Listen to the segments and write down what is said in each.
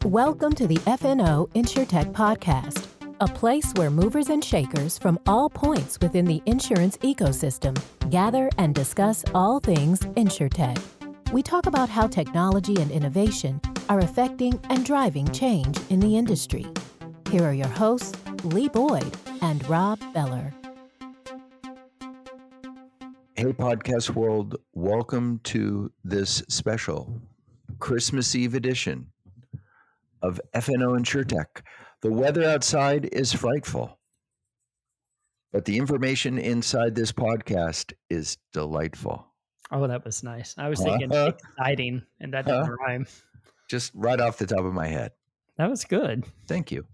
Welcome to the FNO InsureTech podcast, a place where movers and shakers from all points within the insurance ecosystem gather and discuss all things InsureTech. We talk about how technology and innovation are affecting and driving change in the industry. Here are your hosts, Lee Boyd and Rob Beller. Hey, podcast world, welcome to this special Christmas Eve edition of FNO InsureTech. The weather outside is frightful, but the information inside this podcast is delightful. Oh, that was nice. I was thinking exciting, and that didn't rhyme. Just right off the top of my head. That was good. Thank you.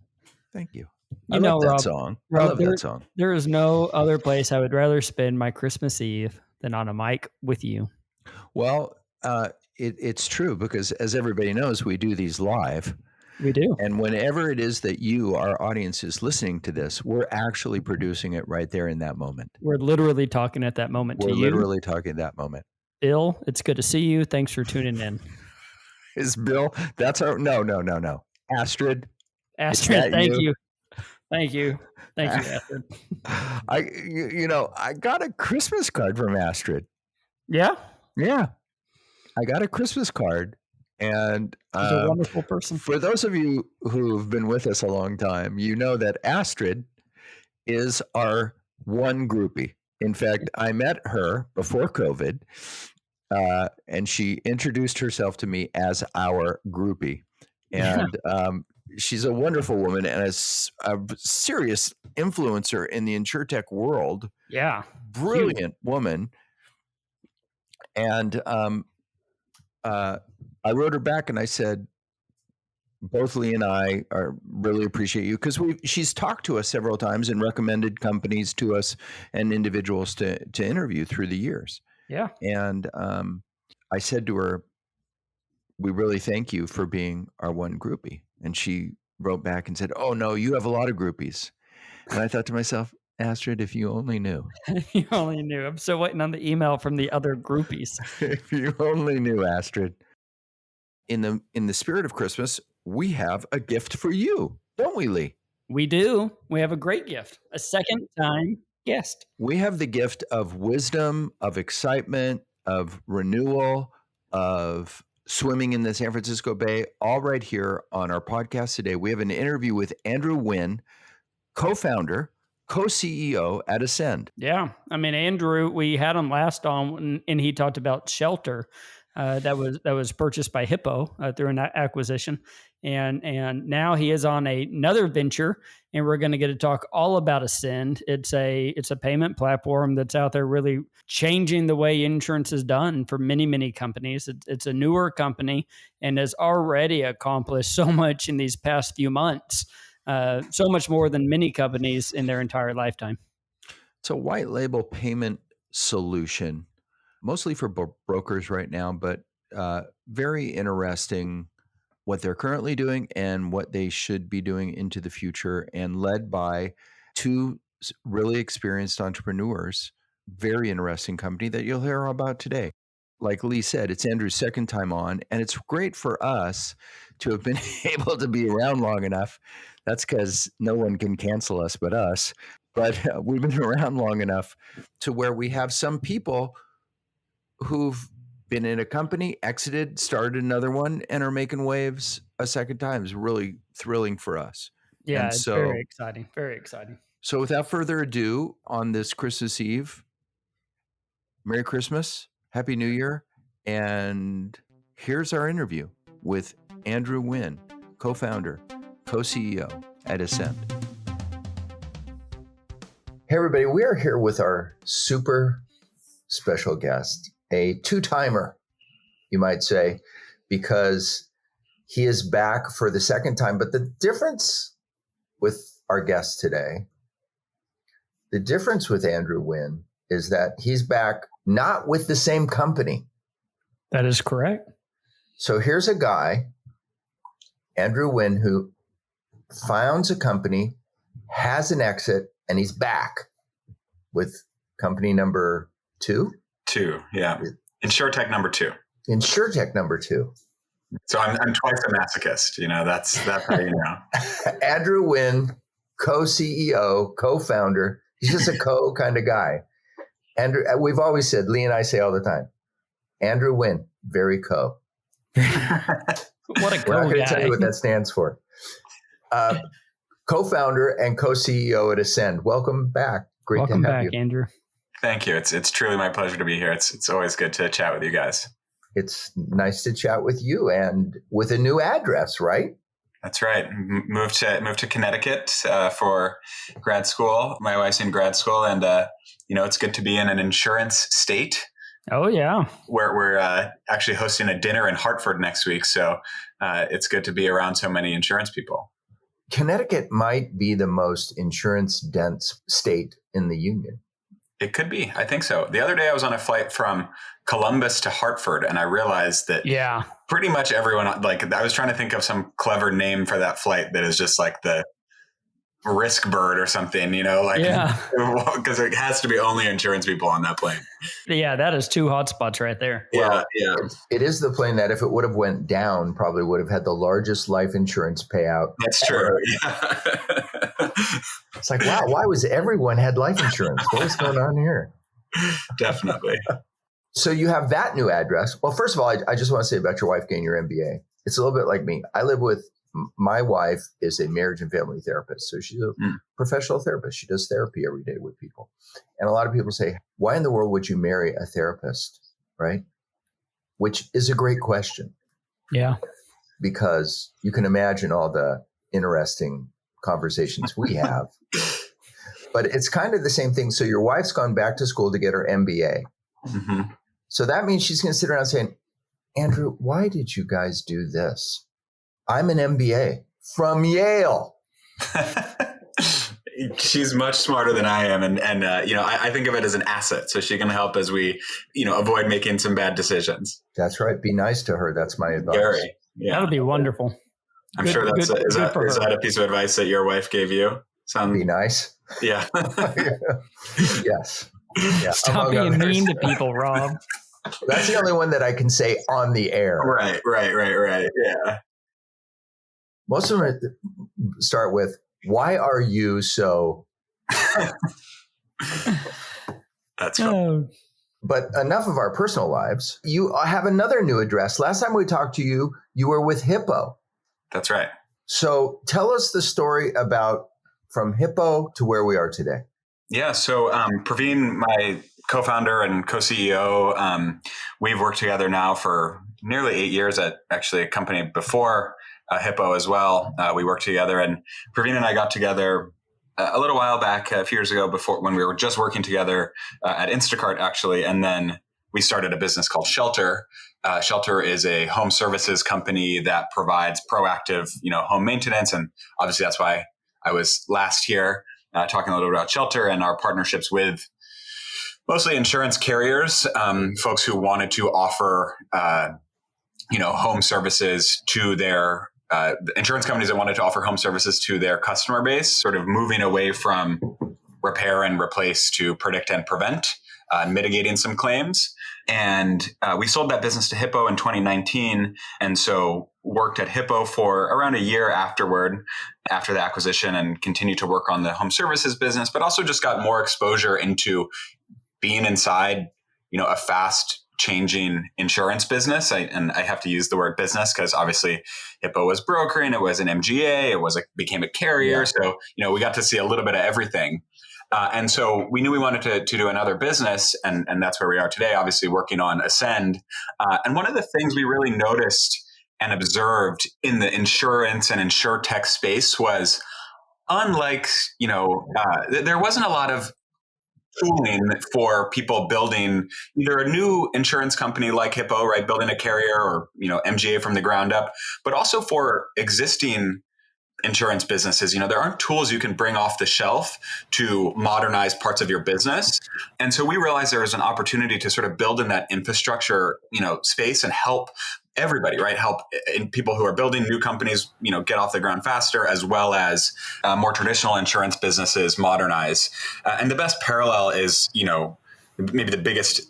Thank you. I love that Rob, song. Rob, I love that song. There is no other place I would rather spend my Christmas Eve than on a mic with you. Well, it's true because as everybody knows, we do these live. We do. And whenever it is that you, our audience, is listening to this, we're actually producing it right there in that moment. We're literally talking at that moment to you. We're literally talking at that moment. Bill, it's good to see you. Thanks for tuning in. Is Bill? That's our no. Astrid, thank you. Thank you, Astrid. I got a Christmas card from Astrid. Yeah. I got a Christmas card. And she's a wonderful person. For those of you who've been with us a long time, you know that Astrid is our one groupie. In fact, I met her before COVID, and she introduced herself to me as our groupie. And she's a wonderful woman and a serious influencer in the InsureTech world. Yeah. Brilliant woman. And I wrote her back and I said, both Lee and I really appreciate you because she's talked to us several times and recommended companies to us and individuals to interview through the years. Yeah. And I said to her, we really thank you for being our one groupie. And she wrote back and said, oh, no, you have a lot of groupies. And I thought to myself, Astrid, if you only knew. If you only knew. I'm still waiting on the email from the other groupies. If you only knew, Astrid. In the spirit of Christmas, we have a gift for you, don't we, Lee? We do. We have a great gift. A second-time guest. We have the gift of wisdom, of excitement, of renewal, of swimming in the San Francisco Bay, all right here on our podcast today. We have an interview with Andrew Wynn, co-founder, co-CEO at Ascend. Yeah. I mean, Andrew, we had him last on and he talked about Shelter that was purchased by Hippo through an acquisition. And now he is on another venture and we're going to get to talk all about Ascend. It's a payment platform that's out there really changing the way insurance is done for many, many companies. It's a newer company and has already accomplished so much in these past few months. So much more than many companies in their entire lifetime. It's a white label payment solution, mostly for brokers right now, but very interesting what they're currently doing and what they should be doing into the future, and led by two really experienced entrepreneurs. Very interesting company that you'll hear about today. Like Lee said, it's Andrew's second time on, and it's great for us to have been able to be around long enough. That's because no one can cancel us but us. But we've been around long enough to where we have some people who've been in a company, exited, started another one, and are making waves a second time. Is really thrilling for us. Yeah, and it's very exciting. Very exciting. So without further ado, on this Christmas Eve, Merry Christmas, Happy New Year, and here's our interview with Andrew Wynn, co-founder, co-CEO at Ascend. Hey everybody, we are here with our super special guest, a two-timer, you might say, because he is back for the second time. But the difference with our guest today, the difference with Andrew Wynn is that he's back not with the same company. That is correct. So here's a guy, Andrew Wynn, who founds a company, has an exit, and he's back with company number two. Yeah. InsureTech number two. InsureTech number two. So I'm twice a masochist. That's how you know. Andrew Wynn, co-CEO, co-founder. He's just a co kind of guy. Andrew, we've always said, Lee and I say all the time, Andrew Wynn, very co. What a We're not cool going to tell you guy. what that stands for. Co-founder and co-CEO at Ascend. Welcome back. Great Welcome to have back, you. Andrew. Thank you. It's truly my pleasure to be here. It's always good to chat with you guys. It's nice to chat with you and with a new address, right? That's right. Moved to Connecticut for grad school. My wife's in grad school, and it's good to be in an insurance state. Oh yeah, we're actually hosting a dinner in Hartford next week, so it's good to be around so many insurance people. Connecticut might be the most insurance dense state in the union. It could be. I think so. The other day I was on a flight from Columbus to Hartford, and I realized that pretty much everyone, I was trying to think of some clever name for that flight that is just like the risk bird or something, because it has to be only insurance people on that plane. Yeah, that is two hotspots right there. Yeah. It is the plane that if it would have went down, probably would have had the largest life insurance payout. That's true. Yeah. It's like, wow, why was everyone had life insurance? What is going on here? Definitely. So you have that new address. Well, first of all, I just want to say about your wife getting your MBA. It's a little bit like me. My wife is a marriage and family therapist. So she's a professional therapist. She does therapy every day with people. And a lot of people say, why in the world would you marry a therapist? Right? Which is a great question. Yeah. Because you can imagine all the interesting conversations we have. But it's kind of the same thing. So your wife's gone back to school to get her MBA. Mm-hmm. So that means she's going to sit around saying, Andrew, why did you guys do this? I'm an MBA from Yale. She's much smarter than I am. And I think of it as an asset. So she can help as we, avoid making some bad decisions. That's right. Be nice to her. That's my advice. Very. Yeah. That'll be wonderful. I'm sure is that a piece of advice that your wife gave you? Be nice. Yeah. Yes. Yeah. Stop being mean to people, Rob. That's the only one that I can say on the air. Right. Yeah. Most of them start with, why are you so... That's fun. But enough of our personal lives. You have another new address. Last time we talked to you, you were with Hippo. That's right. So tell us the story about from Hippo to where we are today. Yeah. So Praveen, my co-founder and co-CEO, we've worked together now for nearly 8 years at actually a company before Hippo as well. We worked together, and Praveen and I got together a little while back, a few years ago, before when we were just working together at Instacart, actually. And then we started a business called Shelter. Shelter is a home services company that provides proactive, home maintenance. And obviously that's why I was last here talking a little bit about Shelter and our partnerships with mostly insurance carriers, folks who wanted to offer, home services to their insurance companies that wanted to offer home services to their customer base, sort of moving away from repair and replace to predict and prevent, mitigating some claims. And we sold that business to Hippo in 2019. And so worked at Hippo for around a year after the acquisition, and continued to work on the home services business, but also just got more exposure into being inside, a fast changing insurance business. I have to use the word business because obviously Hippo was brokering, it was an MGA, it became a carrier. Yeah. So, we got to see a little bit of everything. And so we knew we wanted to do another business, and that's where we are today, obviously working on Ascend. And one of the things we really noticed and observed in the insurance and InsureTech space was, unlike, there wasn't a lot of tooling for people building either a new insurance company like Hippo, right, building a carrier, or MGA from the ground up, but also for existing insurance businesses. There aren't tools you can bring off the shelf to modernize parts of your business. And so we realized there was an opportunity to sort of build in that infrastructure, space and help everybody, right? Help in people who are building new companies, get off the ground faster, as well as more traditional insurance businesses modernize. And the best parallel is, maybe the biggest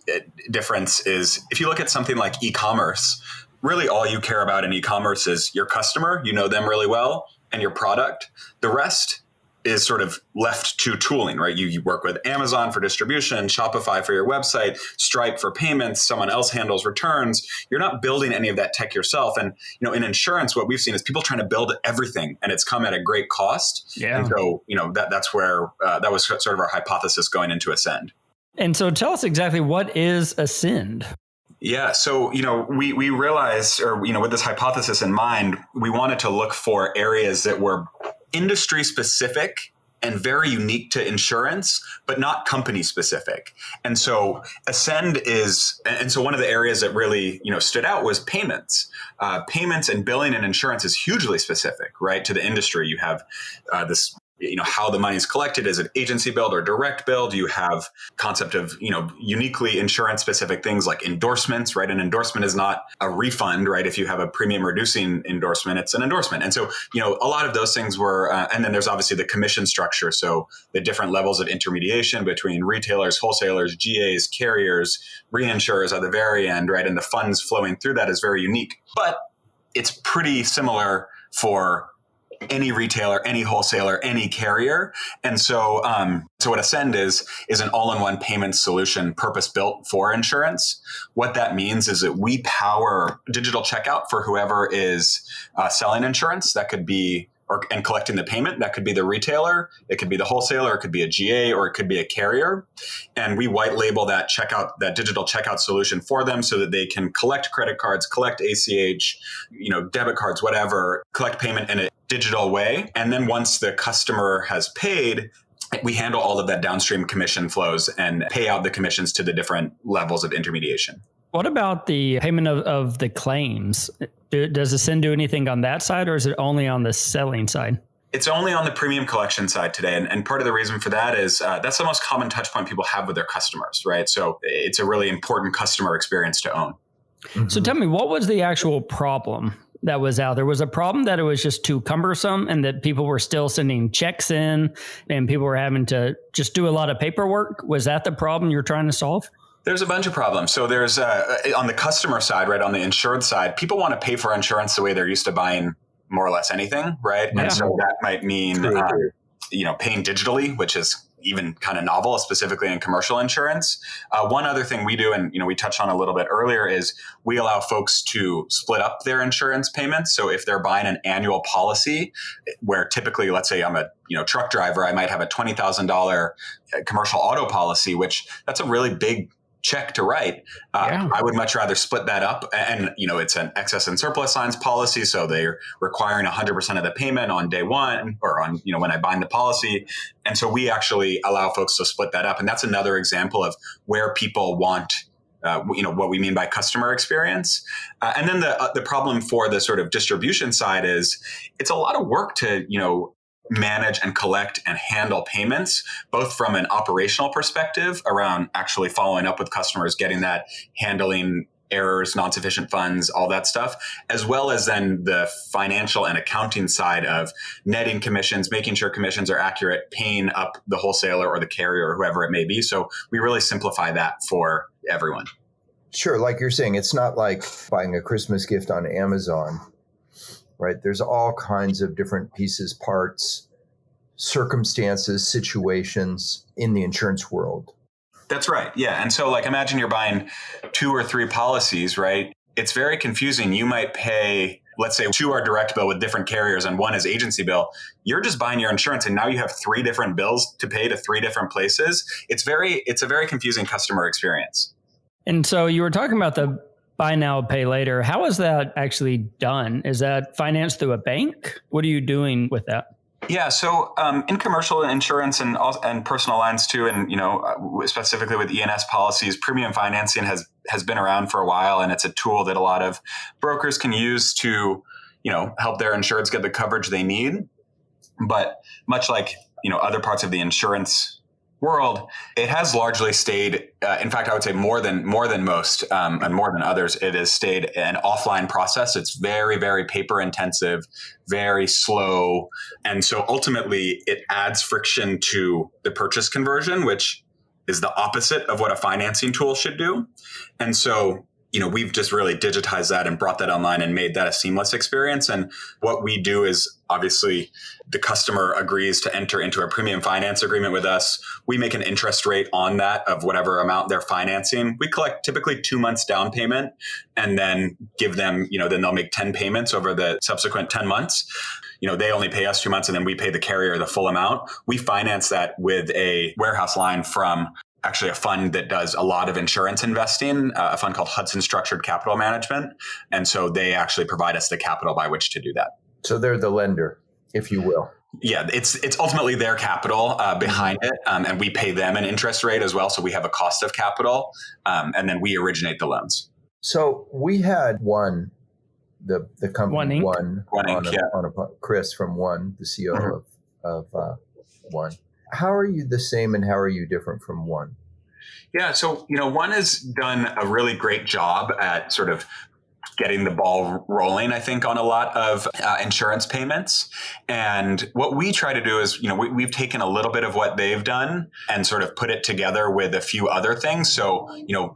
difference is if you look at something like e-commerce, really all you care about in e-commerce is your customer, you know them really well, and your product. The rest is sort of left to tooling, right? You work with Amazon for distribution, Shopify for your website, Stripe for payments, someone else handles returns. You're not building any of that tech yourself. And, in insurance, what we've seen is people trying to build everything, and it's come at a great cost. Yeah. And so, that's where that was sort of our hypothesis going into Ascend. And so tell us exactly, what is Ascend? Yeah. So, we realized, or, with this hypothesis in mind, we wanted to look for areas that were industry specific and very unique to insurance, but not company specific. And so Ascend so one of the areas that really, stood out was payments. Payments and billing and insurance is hugely specific, right? To the industry. You have this, how the money is collected. Is it agency billed or direct billed? You have concept of, uniquely insurance specific things like endorsements, right? An endorsement is not a refund, right? If you have a premium reducing endorsement, it's an endorsement. And so, a lot of those things were, and then there's obviously the commission structure. So the different levels of intermediation between retailers, wholesalers, GAs, carriers, reinsurers at the very end, right? And the funds flowing through that is very unique, but it's pretty similar for any retailer, any wholesaler, any carrier. And so, so what Ascend is an all-in-one payment solution purpose-built for insurance. What that means is that we power digital checkout for whoever is selling insurance. That could be and collecting the payment. That could be the retailer, it could be the wholesaler, it could be a GA, or it could be a carrier. And we white label that digital checkout solution for them so that they can collect credit cards, collect ACH, debit cards, whatever, collect payment in a digital way. And then once the customer has paid, we handle all of that downstream commission flows and pay out the commissions to the different levels of intermediation. What about the payment of the claims? Does Ascend do anything on that side, or is it only on the selling side? It's only on the premium collection side today. And part of the reason for that is that's the most common touch point people have with their customers, right? So it's a really important customer experience to own. Mm-hmm. So tell me, what was the actual problem that was out there? Was a problem that it was just too cumbersome and that people were still sending checks in and people were having to just do a lot of paperwork? Was that the problem you're trying to solve? There's a bunch of problems. So there's on the customer side, right, on the insured side, people want to pay for insurance the way they're used to buying more or less anything, right? Yeah. And so that might mean, paying digitally, which is even kind of novel, specifically in commercial insurance. One other thing we do, and we touched on a little bit earlier, is we allow folks to split up their insurance payments. So if they're buying an annual policy, where typically, let's say I'm a truck driver, I might have a $20,000 commercial auto policy, which that's a really big check to write. I would much rather split that up. And, it's an excess and surplus lines policy. So they're requiring 100% of the payment on day one or on, when I bind the policy. And so we actually allow folks to split that up. And that's another example of where people want, what we mean by customer experience. And then the problem for the sort of distribution side is it's a lot of work to, manage and collect and handle payments, both from an operational perspective around actually following up with customers, getting that, handling errors, non-sufficient funds, all that stuff, as well as then the financial and accounting side of netting commissions, making sure commissions are accurate, paying up the wholesaler or the carrier or whoever it may be. So we really simplify that for everyone. Sure. Like you're saying, it's not like buying a Christmas gift on Amazon. Right? There's all kinds of different pieces, parts, circumstances, situations in the insurance world. That's right. Yeah. And so imagine you're buying 2 or 3 policies, right? It's very confusing. You might pay, let's say 2 are direct bill with different carriers and 1 is agency bill. You're just buying your insurance and now you have 3 different bills to pay to 3 different places. It's a very confusing customer experience. And so you were talking about the buy now, pay later. How is that actually done? Is that financed through a bank? What are you doing with that? Yeah, so in commercial insurance and personal lines too, and specifically with E&S policies, premium financing has been around for a while, and it's a tool that a lot of brokers can use to help their insureds get the coverage they need. But much like other parts of the insurance world, it has largely stayed, in fact, I would say more than most and more than others, it has stayed an offline process. It's very, very paper intensive, very slow. And so ultimately it adds friction to the purchase conversion, which is the opposite of what a financing tool should do. And so we've just really digitized that and brought that online and made that a seamless experience. And what we do is obviously the customer agrees to enter into a premium finance agreement with us. We make an interest rate on that of whatever amount they're financing. We collect typically 2 months down payment and then give them, then they'll make 10 payments over the subsequent 10 months. They only pay us 2 months and then we pay the carrier the full amount. We finance that with a warehouse line from actually a fund that does a lot of insurance investing, a fund called Hudson Structured Capital Management. And so they actually provide us the capital by which to do that. So they're the lender, if you will. Yeah, it's ultimately their capital behind it. And we pay them an interest rate as well. So we have a cost of capital and then we originate the loans. So we had One, the company One Chris from One, the CEO of One. How are you the same and how are you different from One? Yeah, so, One has done a really great job at sort of getting the ball rolling, I think, on a lot of insurance payments. And what we try to do is, we've taken a little bit of what they've done and sort of put it together with a few other things. So,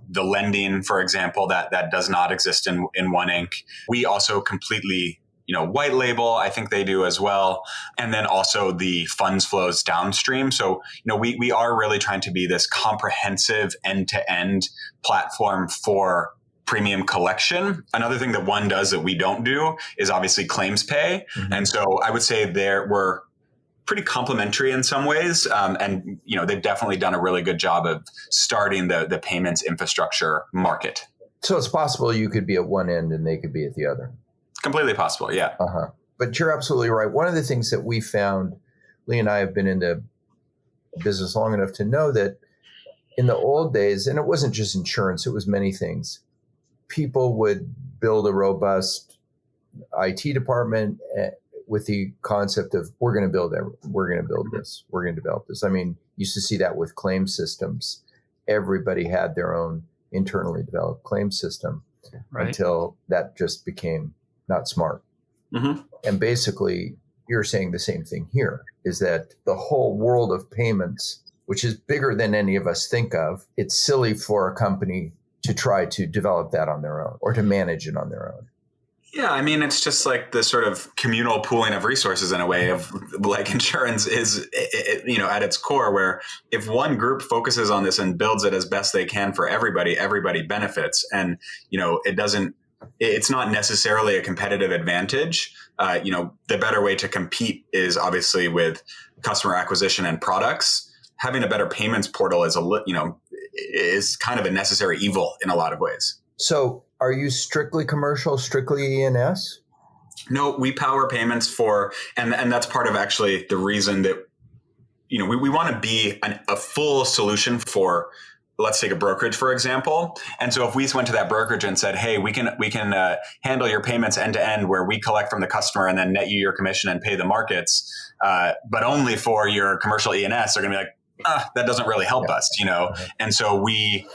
the lending, for example, that does not exist in One Inc. We also completely white label, I think they do as well. And then also the funds flows downstream. So, we are really trying to be this comprehensive end-to-end platform for premium collection. Another thing that One does that we don't do is obviously claims pay. Mm-hmm. And so I would say we're pretty complementary in some ways. And they've definitely done a really good job of starting the payments infrastructure market. So it's possible you could be at one end and they could be at the other. Completely possible, yeah. But you're absolutely right. One of the things that we found, Lee and I have been in the business long enough to know that in the old days, and it wasn't just insurance, it was many things, people would build a robust IT department with the concept of we're going to build this, we're going to develop this. I mean, used to see that with claim systems. Everybody had their own internally developed claim system until that just became not smart. Mm-hmm. And basically, you're saying the same thing here, is that the whole world of payments, which is bigger than any of us think of, it's silly for a company to try to develop that on their own or to manage it on their own. Yeah, I mean, it's just like the sort of communal pooling of resources in a way of like insurance is, at its core, where if one group focuses on this and builds it as best they can for everybody, everybody benefits. And, it's not necessarily a competitive advantage. The better way to compete is obviously with customer acquisition and products. Having a better payments portal is kind of a necessary evil in a lot of ways. So are you strictly commercial, strictly E&S? No, we power payments for, and that's part of actually the reason that, we want to be a full solution for, let's take a brokerage, for example. And so if we went to that brokerage and said, hey, we can handle your payments end to end where we collect from the customer and then net you your commission and pay the markets, but only for your commercial E&S, they're going to be like, that doesn't really help us, And so we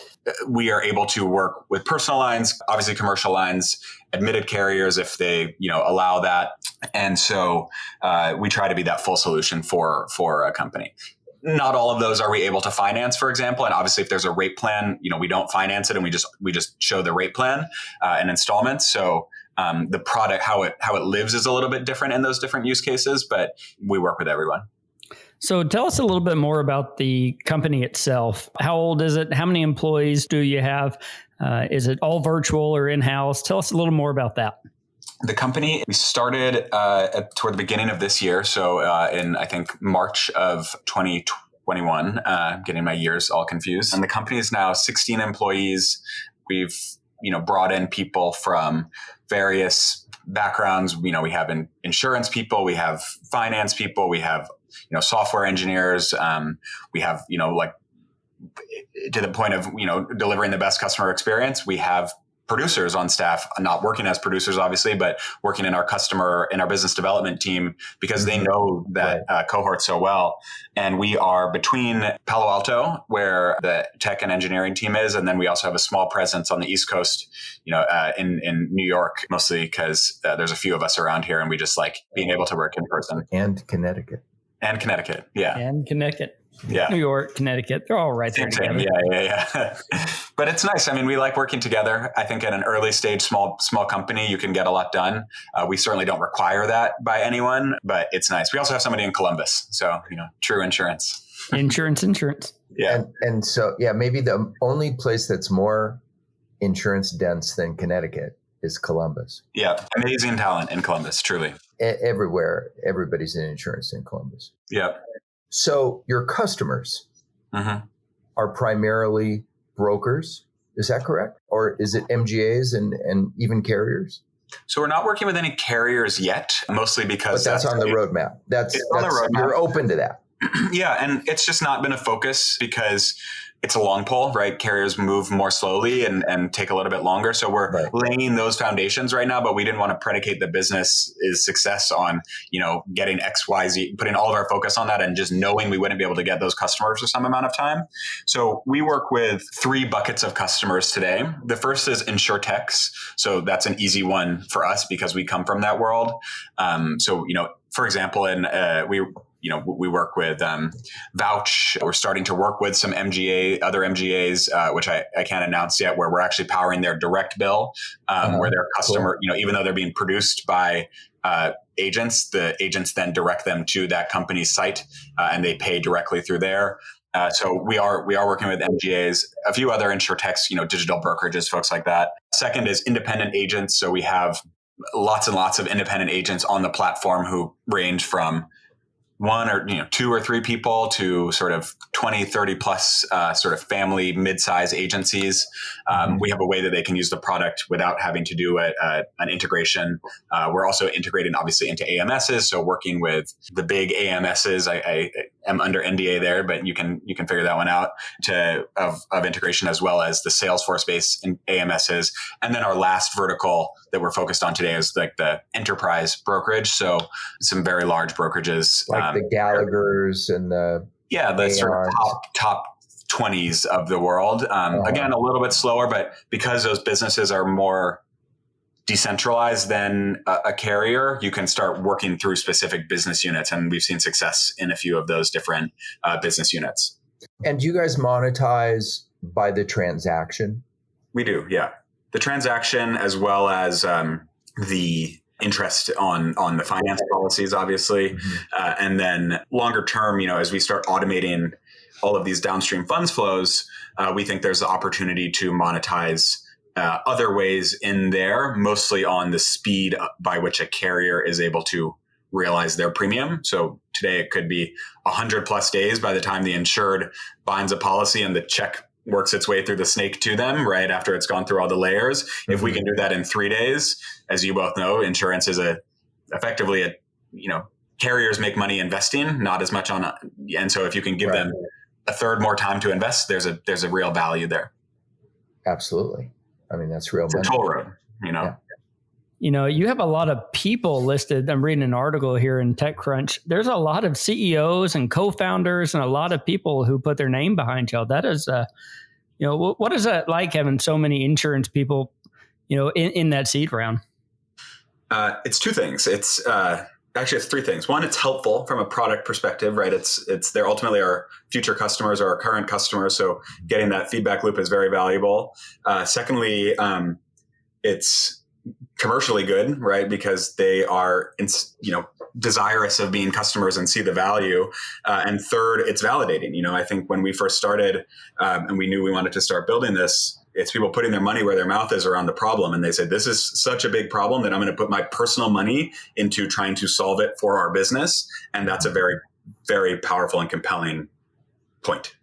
are able to work with personal lines, obviously commercial lines, admitted carriers if they, allow that. And so we try to be that full solution for a company. Not all of those are we able to finance, for example. And obviously, if there's a rate plan, we don't finance it, and we just show the rate plan and installments. So the product, how it lives, is a little bit different in those different use cases, but we work with everyone. So tell us a little bit more about the company itself. How old is it? How many employees do you have? Is it all virtual or in-house? Tell us a little more about that. The company, we started toward the beginning of this year. So in, I think, March of 2021, getting my years all confused. And the company is now 16 employees. We've, brought in people from various backgrounds. We have insurance people, we have finance people, we have, software engineers. We have, to the point of, delivering the best customer experience. We have producers on staff, not working as producers, obviously, but working in our business development team because they know that cohort so well. And we are between Palo Alto, where the tech and engineering team is. And then we also have a small presence on the East Coast, in New York, mostly because there's a few of us around here and we just like being able to work in person. And Connecticut. Yeah. And Connecticut. Yeah. New York, Connecticut, they're all right there together. Yeah. But it's nice. I mean, we like working together. I think at an early stage, small company, you can get a lot done. We certainly don't require that by anyone, but it's nice. We also have somebody in Columbus. So, true insurance. Insurance. Yeah. And so, maybe the only place that's more insurance dense than Connecticut is Columbus. Yeah. Amazing talent in Columbus, truly. Everywhere, everybody's in insurance in Columbus. Yeah. So your customers are primarily brokers. Is that correct? Or is it MGAs and even carriers? So we're not working with any carriers yet, mostly because that's on the roadmap. That's on the roadmap. You're open to that. Yeah. And it's just not been a focus because it's a long pull, right? Carriers move more slowly and take a little bit longer. So we're laying those foundations right now, but we didn't want to predicate the business's success on, getting XYZ, putting all of our focus on that and just knowing we wouldn't be able to get those customers for some amount of time. So we work with 3 buckets of customers today. The first is InsureTechs. So that's an easy one for us because we come from that world. For example, we work with Vouch. We're starting to work with some other MGAs, which I can't announce yet, where we're actually powering their direct bill, where their customer, even though they're being produced by agents, the agents then direct them to that company's site and they pay directly through there. So we are working with MGAs, a few other InsureTechs, digital brokerages, folks like that. Second is independent agents. So we have lots and lots of independent agents on the platform who range from 1 or 2 or 3 people to sort of 20, 30 plus sort of family mid-size agencies. We have a way that they can use the product without having to do an integration. We're also integrating obviously into AMSs. So working with the big AMSs, I am under NDA there, but you can figure that one out of integration, as well as the Salesforce-based AMSs. And then our last vertical that we're focused on today is like the enterprise brokerage. So some very large brokerages. Like the Gallaghers and the sort of top 20s of the world. Again, a little bit slower, but because those businesses are more decentralized than a carrier, you can start working through specific business units. And we've seen success in a few of those different business units. And do you guys monetize by the transaction? We do, yeah. The transaction, as well as the interest on the finance policies, obviously. And then longer term, as we start automating all of these downstream funds flows, we think there's the opportunity to monetize other ways in there, mostly on the speed by which a carrier is able to realize their premium. So today it could be 100 plus days by the time the insured binds a policy and the check works its way through the snake to them right after it's gone through all the layers. If we can do that in 3 days, as you both know, insurance is effectively carriers make money investing, not as much and so if you can give them a third more time to invest, there's a real value there. Absolutely. I mean, that's real money. It's a toll road, Yeah. You have a lot of people listed. I'm reading an article here in TechCrunch. There's a lot of CEOs and co-founders and a lot of people who put their name behind y'all. That is, what is that like having so many insurance people, in that seed round? It's 2 things. It's 3 things. One, it's helpful from a product perspective, right? They're ultimately our future customers or our current customers. So getting that feedback loop is very valuable. Secondly, it's commercially good, right? Because they are, desirous of being customers and see the value. And third, it's validating. I think when we first started and we knew we wanted to start building this, it's people putting their money where their mouth is around the problem. And they said, this is such a big problem that I'm going to put my personal money into trying to solve it for our business. And that's a very, very powerful and compelling point.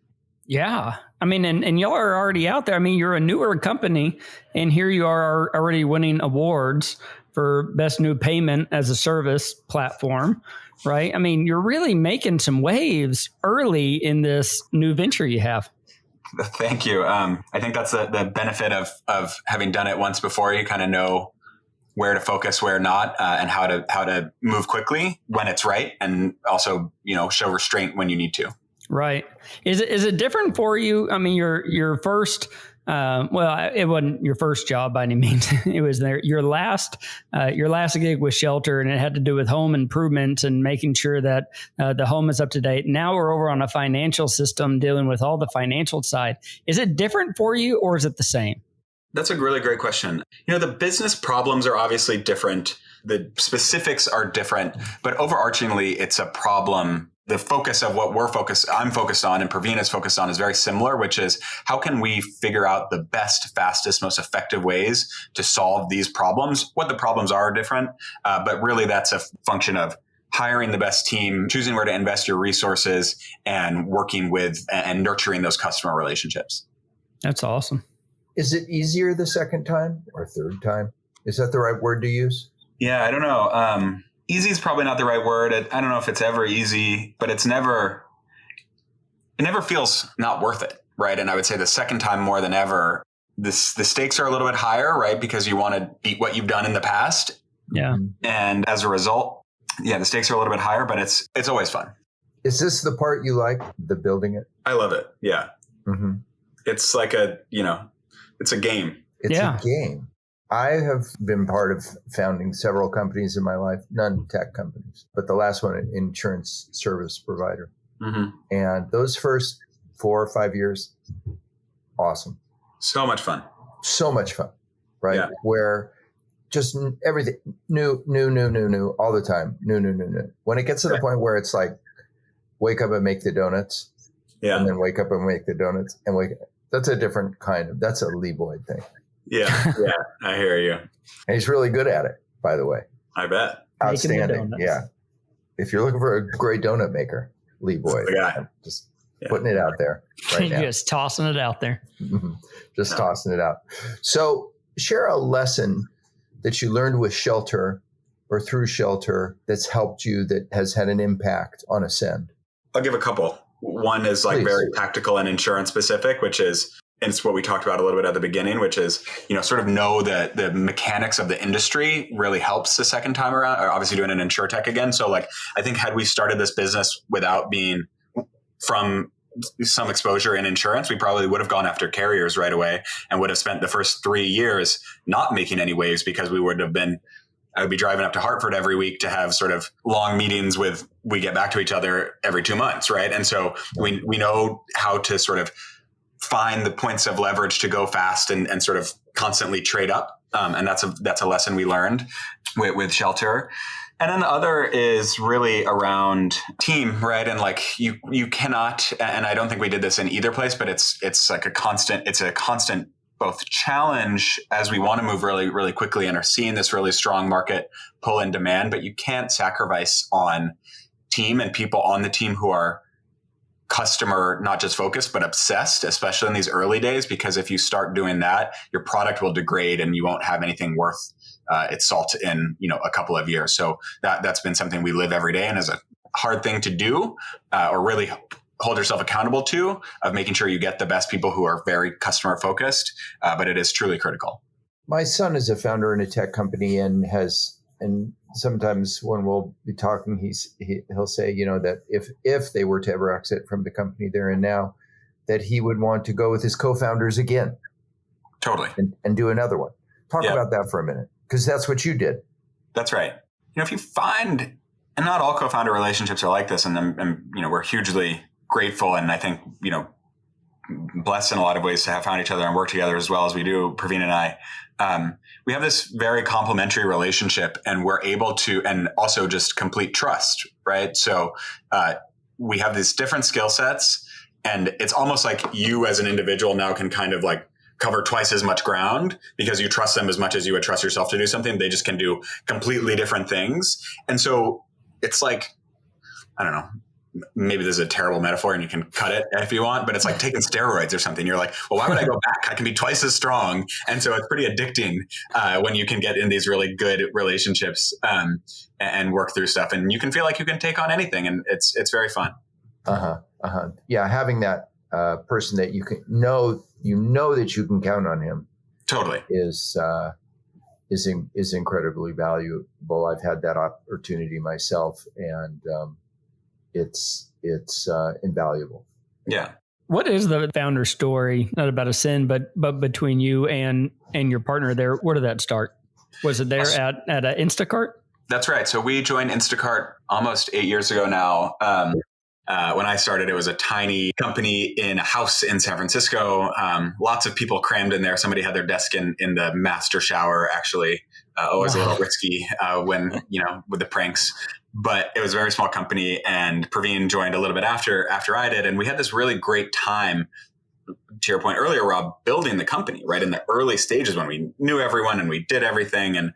Yeah. I mean, and y'all are already out there. I mean, you're a newer company and here you are already winning awards for best new payment as a service platform, right? I mean, you're really making some waves early in this new venture you have. Thank you. I think that's the benefit of having done it once before. You kind of know where to focus, where not, and how to move quickly when it's right, and also show restraint when you need to. Right. Is it different for you? I mean, your first It wasn't your first job by any means. It was your last gig with Shelter, and it had to do with home improvements and making sure that the home is up to date. Now we're over on a financial system dealing with all the financial side. Is it different for you, or is it the same? That's a really great question. The business problems are obviously different. The specifics are different, but overarchingly, it's a problem. The focus of what I'm focused on and Praveen is focused on is very similar, which is how can we figure out the best, fastest, most effective ways to solve these problems? What the problems are different, but really that's a function of hiring the best team, choosing where to invest your resources, and working with and nurturing those customer relationships. That's awesome. Is it easier the second time or third time? Is that the right word to use? Yeah, I don't know. Easy is probably not the right word. I don't know if it's ever easy, but it never feels not worth it, right? And I would say the second time more than ever, the stakes are a little bit higher, right? Because you want to beat what you've done in the past. Yeah. And as a result, the stakes are a little bit higher, but it's always fun. Is this the part you like, the building it? I love it. Yeah. Mm-hmm. It's like it's a game. It's a game. I have been part of founding several companies in my life, none tech companies, but the last one, an insurance service provider. Mm-hmm. And those first 4 or 5 years, awesome. So much fun. So much fun, right? Yeah. Where just everything new, all the time. New. When it gets to the point where it's like, wake up and make the donuts. Yeah. And then wake up and make the donuts and that's a different that's a Lee Boyd thing. Yeah. Yeah. I hear you. And he's really good at it, by the way. I bet. Outstanding. Yeah. If you're looking for a great donut maker, Lee Boyd. I'm just putting it out there right now. Just tossing it out there. Just tossing it out. So share a lesson that you learned with Shelter or through Shelter that's helped you, that has had an impact on Ascend. I'll give a couple. One is Please. very tactical and insurance specific, which is, and it's what we talked about a little bit at the beginning, which is, sort of know that the mechanics of the industry really helps the second time around, or obviously doing an InsureTech again. So I think had we started this business without being from some exposure in insurance, we probably would have gone after carriers right away and would have spent the first 3 years not making any waves, because I would be driving up to Hartford every week to have sort of long meetings we get back to each other every 2 months. Right. And so we know how to sort of find the points of leverage to go fast and sort of constantly trade up. And that's a lesson we learned with Shelter. And then the other is really around team, right? And you cannot, and I don't think we did this in either place, but it's a constant both challenge as we want to move really, really quickly and are seeing this really strong market pull in demand, but you can't sacrifice on team and people on the team who are customer, not just focused, but obsessed, especially in these early days, because if you start doing that, your product will degrade and you won't have anything worth its salt in, a couple of years. So that's been something we live every day and is a hard thing to do, or really hold yourself accountable to, of making sure you get the best people who are very customer focused. But it is truly critical. My son is a founder in a tech company and sometimes when we'll be talking, he'll say, that if they were to ever exit from the company they're in now, that he would want to go with his co-founders again. Totally. And do another one. Talk about that for a minute, because that's what you did. That's right. If you find, and not all co-founder relationships are like this, and we're hugely grateful, and I think, blessed in a lot of ways to have found each other and work together as well as we do, Praveen and I. We have this very complementary relationship, and we're able to, and also just complete trust, right? So we have these different skill sets, and it's almost like you as an individual now can kind of cover twice as much ground because you trust them as much as you would trust yourself to do something. They just can do completely different things. And so it's I don't know, maybe this is a terrible metaphor and you can cut it if you want, but it's like taking steroids or something. You're like, well, why would I go back? I can be twice as strong. And so it's pretty addicting when you can get in these really good relationships and work through stuff. And you can feel like you can take on anything. And it's very fun. Yeah. Having that person that you can know that you can count on him. Totally. Is incredibly valuable. I've had that opportunity myself, and it's invaluable. Yeah. What is the founder story? Not about Ascend, but between you and your partner there. Where did that start? Was it there at Instacart? That's right. So we joined Instacart almost 8 years ago now. When I started, it was a tiny company in a house in San Francisco. Lots of people crammed in there. Somebody had their desk in the master shower, actually. Always a little risky when, with the pranks. But it was a very small company, and Praveen joined a little bit after I did. And we had this really great time, to your point earlier, Rob, building the company, right? In the early stages when we knew everyone and we did everything, and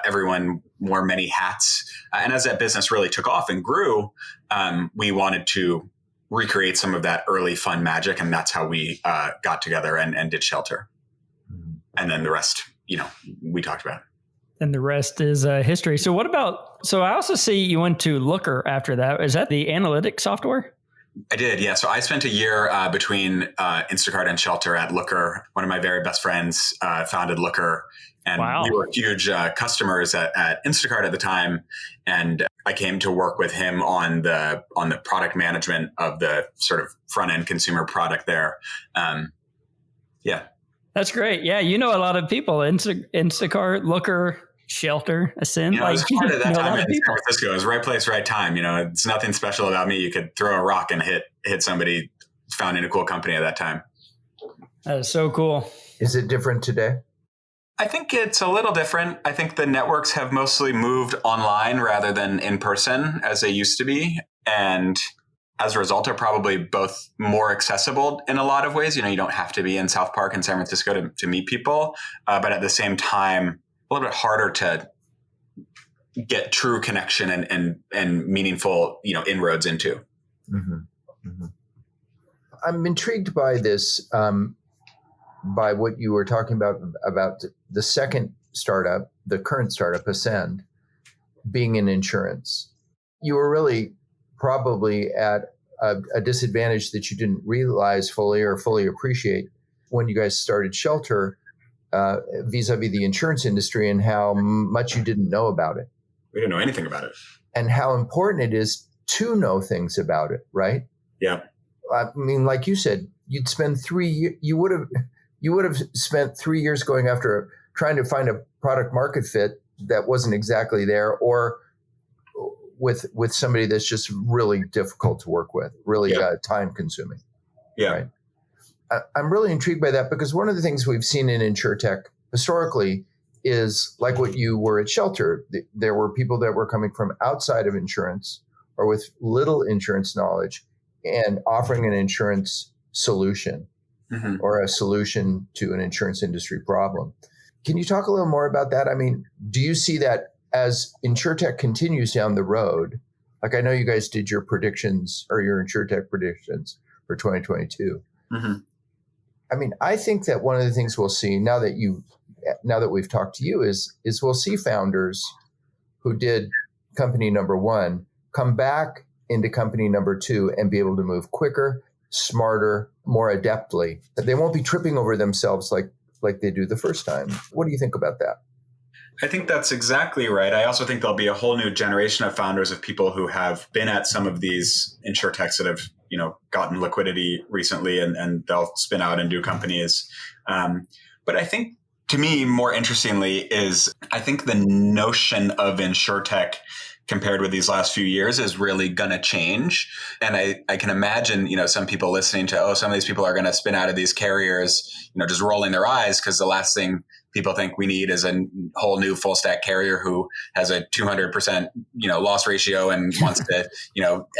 everyone wore many hats. And as that business really took off and grew, we wanted to recreate some of that early fun magic. And that's how we got together and did Shelter. And then the rest, we talked about. And the rest is history. So I also see you went to Looker after that. Is that the analytics software? I did, yeah. So I spent a year between Instacart and Shelter at Looker. One of my very best friends founded Looker, and we were huge customers at Instacart at the time. And I came to work with him on the product management of the sort of front end consumer product there. Yeah. That's great. Yeah, a lot of people. Instacart, Looker, Shelter, Ascend. It was hard at that time in San Francisco. It was right place, right time. It's nothing special about me. You could throw a rock and hit somebody founding a cool company at that time. That is so cool. Is it different today? I think it's a little different. I think the networks have mostly moved online rather than in person as they used to be. And as a result, are probably both more accessible in a lot of ways. You don't have to be in South Park in San Francisco to meet people. But at the same time, a little bit harder to get true connection and meaningful, inroads into. Mm-hmm. Mm-hmm. I'm intrigued by this, by what you were talking about the second startup, the current startup, Ascend, being in insurance. You were really probably at a disadvantage that you didn't realize fully or fully appreciate when you guys started Shelter, vis-a-vis the insurance industry, and how much you didn't know about it. We didn't know anything about it. And how important it is to know things about it, right? Yeah. I mean, like you said, you'd spend you would have spent 3 years going after trying to find a product market fit that wasn't exactly there, or with somebody that's just really difficult to work with, really time consuming. Yeah. Right? I'm really intrigued by that, because one of the things we've seen in InsureTech historically is like what you were at Shelter. There were people that were coming from outside of insurance or with little insurance knowledge and offering an insurance solution or a solution to an insurance industry problem. Can you talk a little more about that? I mean, do you see that as InsureTech continues down the road? Like, I know you guys did your predictions or your InsureTech predictions for 2022. Mm-hmm. I mean, I think that one of the things we'll see now that we've talked to you is we'll see founders who did company number one come back into company number two and be able to move quicker, smarter, more adeptly. They won't be tripping over themselves like they do the first time. What do you think about that? I think that's exactly right. I also think there'll be a whole new generation of founders, of people who have been at some of these InsureTechs that have, gotten liquidity recently, and they'll spin out and do companies. But I think, to me, more interestingly, is I think the notion of InsureTech compared with these last few years is really going to change. And I can imagine, some people listening to, some of these people are going to spin out of these carriers, just rolling their eyes, because the last thing people think we need is a whole new full stack carrier who has a 200%, loss ratio and wants to,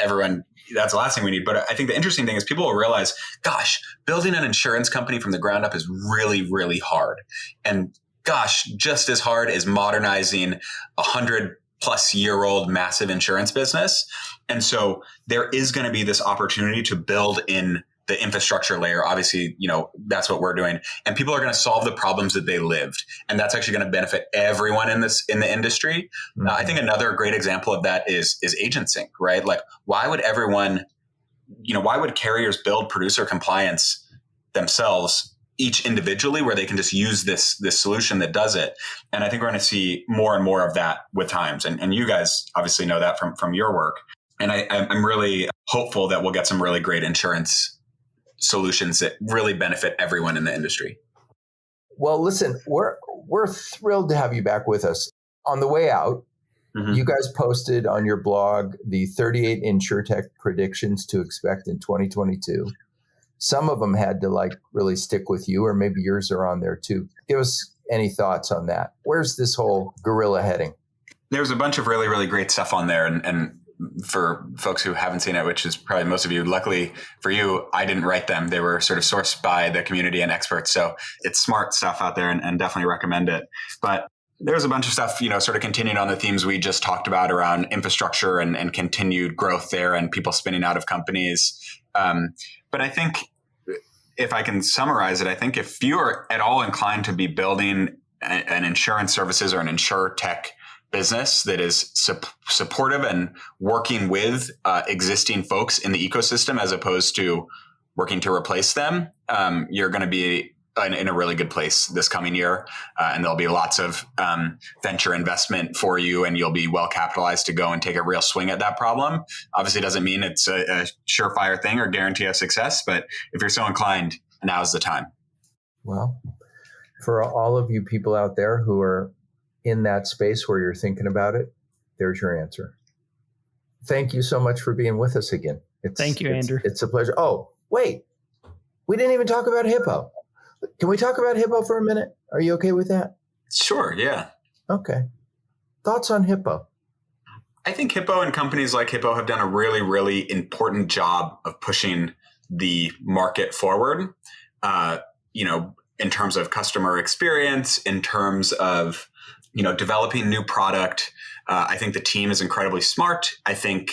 everyone, that's the last thing we need. But I think the interesting thing is people will realize, gosh, building an insurance company from the ground up is really, really hard. And gosh, just as hard as modernizing 100-plus-year-old massive insurance business. And so there is going to be this opportunity to build in the infrastructure layer. Obviously, that's what we're doing. And people are going to solve the problems that they lived. And that's actually going to benefit everyone in the industry. Mm-hmm. I think another great example of that is Agent Sync, right? Like, why would carriers build producer compliance themselves, each individually, where they can just use this solution that does it? And I think we're going to see more and more of that with times. And you guys obviously know that from your work. And I'm really hopeful that we'll get some really great insurance solutions that really benefit everyone in the industry. Well, listen, we're thrilled to have you back with us. On the way out, you guys posted on your blog the 38 InsureTech predictions to expect in 2022. Some of them had to really stick with you, or maybe yours are on there too. Give us any thoughts on that. Where's this whole gorilla heading? There's a bunch of really, really great stuff on there. And for folks who haven't seen it, which is probably most of you, luckily for you, I didn't write them. They were sort of sourced by the community and experts. So it's smart stuff out there and definitely recommend it. But there's a bunch of stuff, sort of continuing on the themes we just talked about around infrastructure and continued growth there and people spinning out of companies. But I think if I can summarize it, I think if you are at all inclined to be building an insurance services or an InsureTech business that is supportive and working with existing folks in the ecosystem as opposed to working to replace them, you're going to be in a really good place this coming year. And there'll be lots of venture investment for you, and you'll be well capitalized to go and take a real swing at that problem. Obviously, it doesn't mean it's a surefire thing or guarantee of success, but if you're so inclined, now's the time. Well, for all of you people out there who are in that space where you're thinking about it, there's your answer. Thank you so much for being with us again. Thank you, Andrew. It's a pleasure. Oh, wait, we didn't even talk about Hippo. Can we talk about Hippo for a minute? Are you okay with that? Sure, yeah. Okay. Thoughts on Hippo? I think Hippo and companies like Hippo have done a really, really important job of pushing the market forward, in terms of customer experience, in terms of, developing new product. I think the team is incredibly smart. I think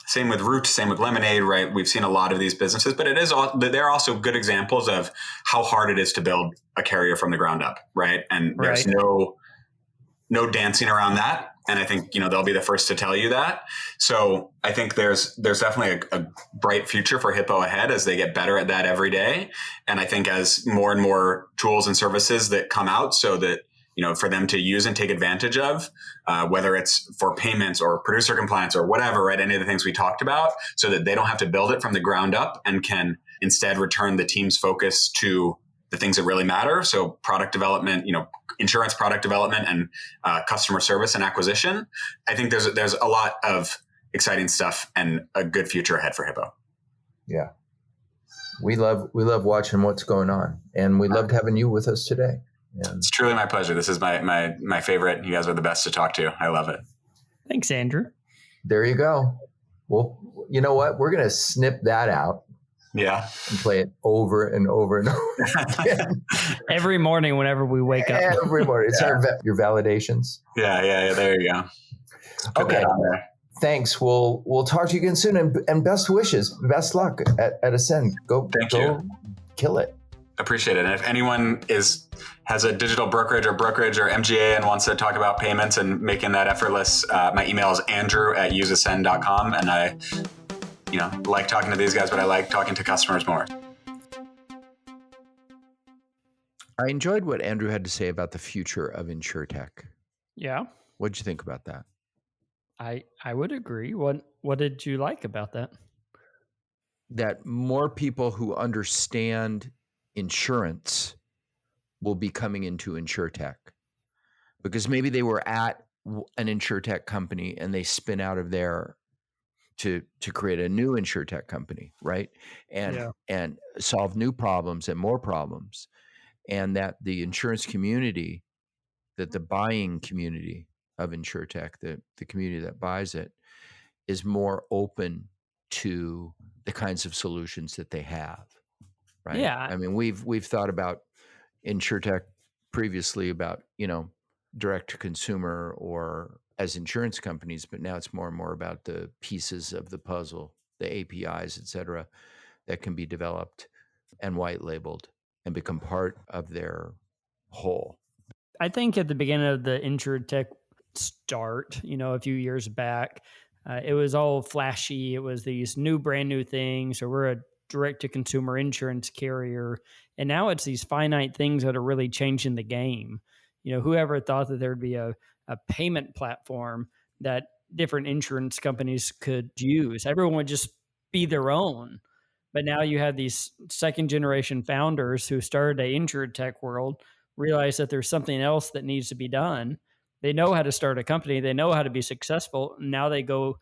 same with Root, same with Lemonade, right? We've seen a lot of these businesses, but they're also good examples of how hard it is to build a carrier from the ground up, right? And there's no dancing around that. And I think, they'll be the first to tell you that. So I think there's definitely a bright future for Hippo ahead as they get better at that every day. And I think as more and more tools and services that come out so that, for them to use and take advantage of, whether it's for payments or producer compliance or whatever, right? Any of the things we talked about, so that they don't have to build it from the ground up and can instead return the team's focus to the things that really matter. So product development, insurance product development and customer service and acquisition. I think there's a lot of exciting stuff and a good future ahead for Hippo. Yeah. We love watching what's going on, and we loved having you with us today. And it's truly my pleasure. This is my favorite. You guys are the best to talk to. I love it. Thanks, Andrew. There you go. Well, you know what? We're going to snip that out. Yeah. And play it over and over and over again. Every morning whenever we wake up. Every morning. It's your validations. Yeah. There you go. Put okay. Thanks. We'll talk to you again soon, and best wishes. Best luck at Ascend. Go kill it. Appreciate it. And if anyone has a digital brokerage or MGA and wants to talk about payments and making that effortless, my email is andrew@useascend.com. And I like talking to these guys, but I like talking to customers more. I enjoyed what Andrew had to say about the future of InsureTech. Yeah. What did you think about that? I would agree. What did you like about that? That more people who understand insurance will be coming into InsureTech, because maybe they were at an InsureTech company and they spin out of there to create a new InsureTech company, right? And solve new problems and more problems. And that the insurance community, that the buying community of InsureTech, the community that buys it, is more open to the kinds of solutions that they have, right? Yeah. I mean, we've thought about InsureTech previously about, direct to consumer or as insurance companies, but now it's more and more about the pieces of the puzzle, the APIs, et cetera, that can be developed and white labeled and become part of their whole. I think at the beginning of the InsureTech start, a few years back, it was all flashy. It was these brand new things. Or we're a direct to consumer insurance carrier. And now it's these finite things that are really changing the game. Whoever thought that there'd be a payment platform that different insurance companies could use? Everyone would just be their own. But now you have these second generation founders who started a InsureTech world, realize that there's something else that needs to be done. They know how to start a company. They know how to be successful. Now they go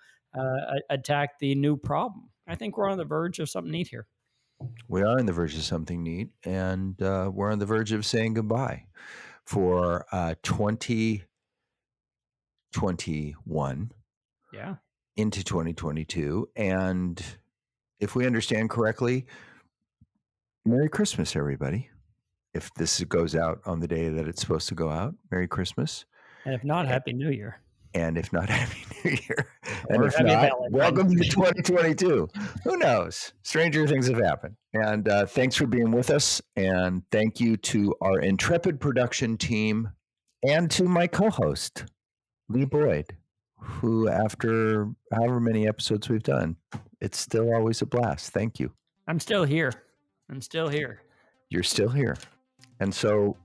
attack the new problem. I think we're on the verge of something neat here. We are on the verge of something neat, and we're on the verge of saying goodbye for 2021 into 2022. And if we understand correctly, Merry Christmas, everybody. If this goes out on the day that it's supposed to go out, Merry Christmas. And if not, Happy New Year. And if not, Happy New Year. And Or if Happy not, Valentine's welcome to Day. 2022. Who knows? Stranger things have happened. And thanks for being with us. And thank you to our intrepid production team and to my co-host, Lee Boyd, who after however many episodes we've done, it's still always a blast. Thank you. I'm still here. You're still here. And so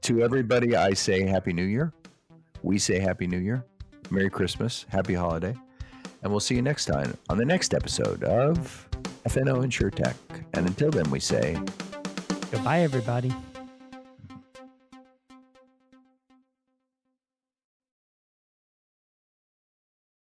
to everybody, I say Happy New Year. We say Happy New Year. Merry Christmas. Happy holiday. And we'll see you next time on the next episode of FNO InsureTech. And until then, we say Goodbye, everybody.